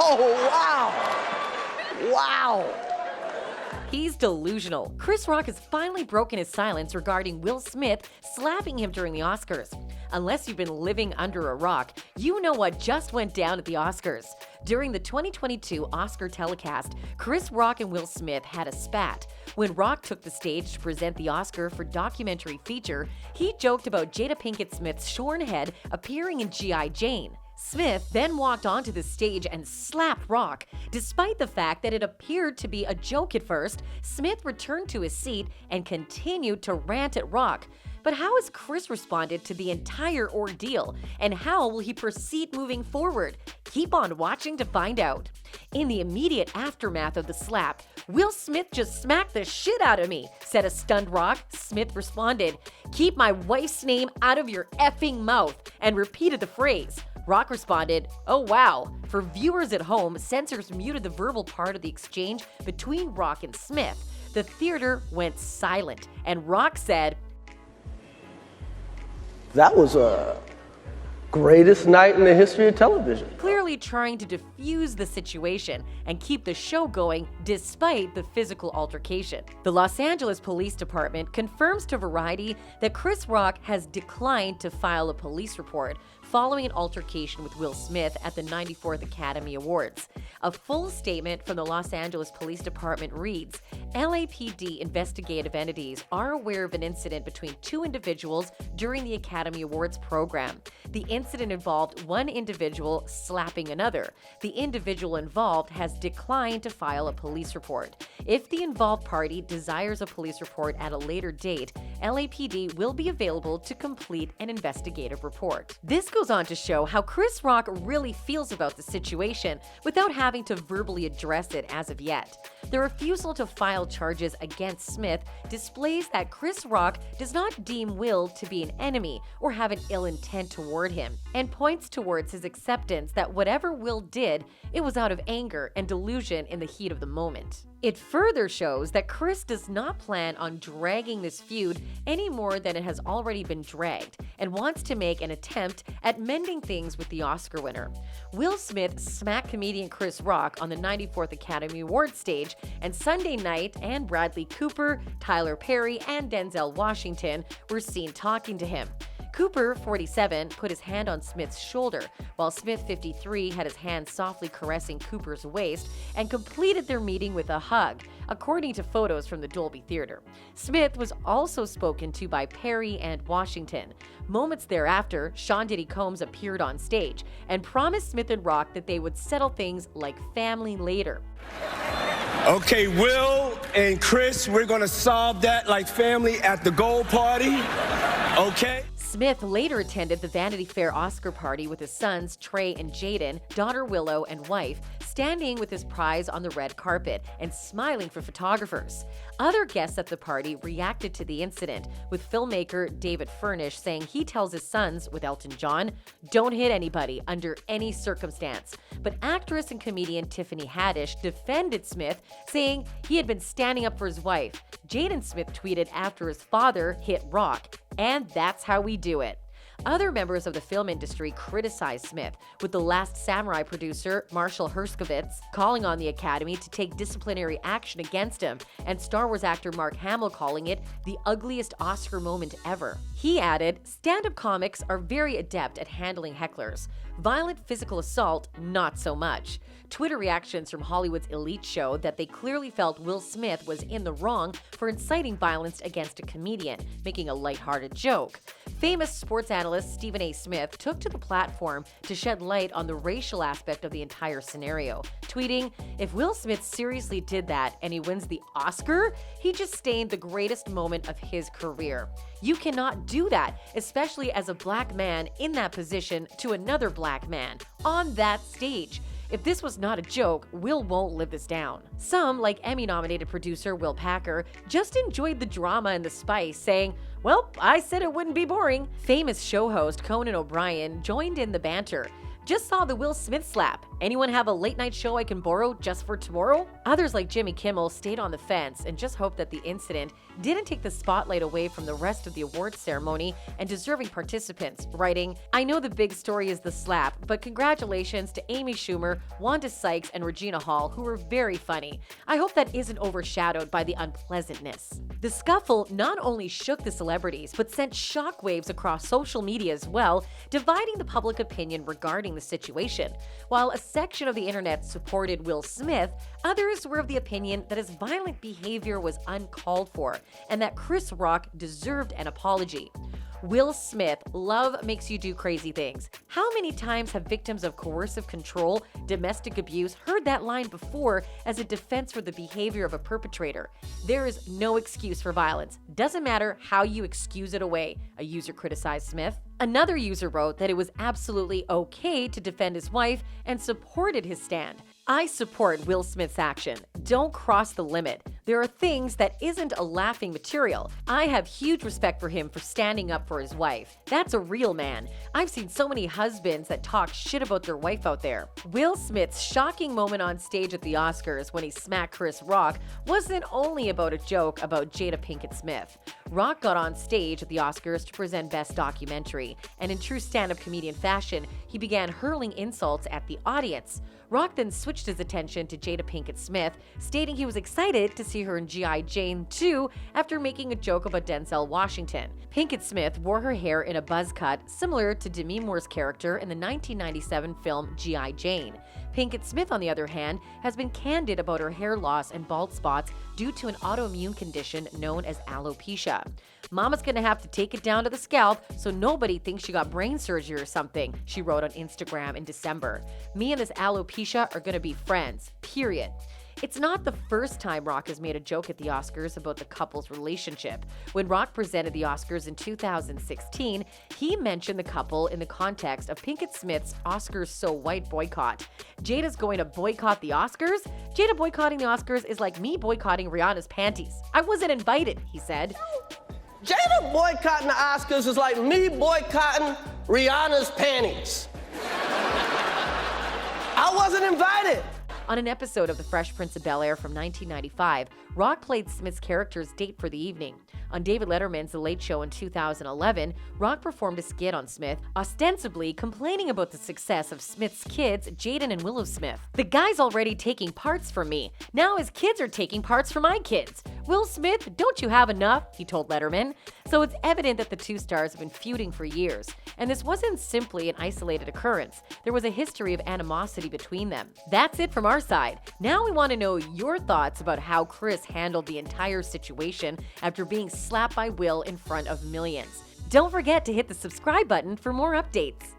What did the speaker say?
Oh, wow. Wow. He's delusional. Chris Rock has finally broken his silence regarding Will Smith slapping him during the Oscars. Unless you've been living under a rock, you know what just went down at the Oscars. During the 2022 Oscar telecast, Chris Rock and Will Smith had a spat. When Rock took the stage to present the Oscar for documentary feature, he joked about Jada Pinkett Smith's shorn head appearing in G.I. Jane. Smith then walked onto the stage and slapped Rock. Despite the fact that it appeared to be a joke at first, Smith returned to his seat and continued to rant at Rock. But how has Chris responded to the entire ordeal, and how will he proceed moving forward? Keep on watching to find out. In the immediate aftermath of the slap, "Will Smith just smacked the shit out of me," said a stunned Rock. Smith responded, "Keep my wife's name out of your effing mouth," and repeated the phrase. Rock responded, "Oh wow." For viewers at home, censors muted the verbal part of the exchange between Rock and Smith. The theater went silent, and Rock said, That was a greatest night in the history of television. clearly trying to diffuse the situation and keep the show going despite the physical altercation. The Los Angeles Police Department confirms to Variety that Chris Rock has declined to file a police report following an altercation with Will Smith at the 94th Academy Awards. A full statement from the Los Angeles Police Department reads, LAPD investigative entities are aware of an incident between two individuals during the Academy Awards program. The incident involved one individual slapping another. The individual involved has declined to file a police report. If the involved party desires a police report at a later date, LAPD will be available to complete an investigative report. This goes on to show how Chris Rock really feels about the situation without having to verbally address it as of yet. The refusal to file charges against Smith displays that Chris Rock does not deem Will to be an enemy or have an ill intent toward him, and points towards his acceptance that whatever Will did, it was out of anger and delusion in the heat of the moment. It further shows that Chris does not plan on dragging this feud any more than it has already been dragged, and wants to make an attempt at mending things with the Oscar winner. Will Smith smacked comedian Chris Rock on the 94th Academy Awards stage, and Sunday night, and Bradley Cooper, Tyler Perry, and Denzel Washington were seen talking to him. Cooper, 47, put his hand on Smith's shoulder, while Smith, 53, had his hand softly caressing Cooper's waist and completed their meeting with a hug, according to photos from the Dolby Theater. Smith was also spoken to by Perry and Washington. Moments thereafter, Sean Diddy Combs appeared on stage and promised Smith and Rock that they would settle things like family later. Okay, Will and Chris, we're gonna solve that like family at the gold party, okay? Smith later attended the Vanity Fair Oscar party with his sons Trey and Jaden, daughter Willow, and wife, standing with his prize on the red carpet and smiling for photographers. Other guests at the party reacted to the incident, with filmmaker David Furnish saying he tells his sons, with Elton John, "Don't hit anybody under any circumstance." But actress and comedian Tiffany Haddish defended Smith, saying he had been standing up for his wife. Jaden Smith tweeted after his father hit Rock, "And that's how we do it." Other members of the film industry criticized Smith, with The Last Samurai producer Marshall Herskovitz calling on the Academy to take disciplinary action against him, and Star Wars actor Mark Hamill calling it the ugliest Oscar moment ever. He added, "Stand-up comics are very adept at handling hecklers. Violent physical assault, not so much." Twitter reactions from Hollywood's elite showed that they clearly felt Will Smith was in the wrong for inciting violence against a comedian, making a lighthearted joke. Famous sports analyst Stephen A. Smith took to the platform to shed light on the racial aspect of the entire scenario, tweeting, "If Will Smith seriously did that and he wins the Oscar, he just stained the greatest moment of his career. You cannot do that, especially as a black man in that position to another black man on that stage. If this was not a joke, Will won't live this down." Some, like Emmy-nominated producer Will Packer, just enjoyed the drama and the spice, saying, "Well, I said it wouldn't be boring." Famous show host Conan O'Brien joined in the banter. "Just saw the Will Smith slap. Anyone have a late night show I can borrow just for tomorrow? Others like Jimmy Kimmel stayed on the fence and just hoped that the incident didn't take the spotlight away from the rest of the awards ceremony and deserving participants, writing, "I know the big story is the slap, but congratulations to Amy Schumer, Wanda Sykes, and Regina Hall, who were very funny. I hope that isn't overshadowed by the unpleasantness." The scuffle not only shook the celebrities, but sent shockwaves across social media as well, dividing the public opinion regarding the situation. While a section of the internet supported Will Smith, others were of the opinion that his violent behavior was uncalled for and that Chris Rock deserved an apology. Will Smith, love makes you do crazy things. How many times have victims of coercive control, domestic abuse heard that line before as a defense for the behavior of a perpetrator? There is no excuse for violence. Doesn't matter how you excuse it away, a user criticized Smith. Another user wrote that it was absolutely okay to defend his wife and supported his stand. "I support Will Smith's action. Don't cross the limit. There are things that isn't a laughing material. I have huge respect for him for standing up for his wife. That's a real man. I've seen so many husbands that talk shit about their wife out there." Will Smith's shocking moment on stage at the Oscars when he smacked Chris Rock wasn't only about a joke about Jada Pinkett Smith. Rock got on stage at the Oscars to present Best Documentary, and in true stand-up comedian fashion, he began hurling insults at the audience. Rock then switched his attention to Jada Pinkett Smith, stating he was excited to see her in G.I. Jane 2 after making a joke about Denzel Washington. Pinkett Smith wore her hair in a buzz cut similar to Demi Moore's character in the 1997 film G.I. Jane. Pinkett Smith, on the other hand, has been candid about her hair loss and bald spots due to an autoimmune condition known as alopecia. "Mama's gonna have to take it down to the scalp so nobody thinks she got brain surgery or something," she wrote on Instagram in December. "Me and this alopecia are gonna be friends, period." It's not the first time Rock has made a joke at the Oscars about the couple's relationship. When Rock presented the Oscars in 2016, he mentioned the couple in the context of Pinkett Smith's Oscars So White boycott. "Jada's going to boycott the Oscars? Jada boycotting the Oscars is like me boycotting Rihanna's panties. I wasn't invited," he said. Jada boycotting the Oscars is like me boycotting Rihanna's panties. I wasn't invited. On an episode of The Fresh Prince of Bel-Air from 1995, Rock played Smith's character's date for the evening. On David Letterman's The Late Show in 2011, Rock performed a skit on Smith, ostensibly complaining about the success of Smith's kids, Jaden and Willow Smith. "The guy's already taking parts from me. Now his kids are taking parts from my kids. Will Smith, don't you have enough?" he told Letterman. So it's evident that the two stars have been feuding for years. And this wasn't simply an isolated occurrence. There was a history of animosity between them. That's it from our side. Now we want to know your thoughts about how Chris handled the entire situation after being slapped by Will in front of millions. Don't forget to hit the subscribe button for more updates.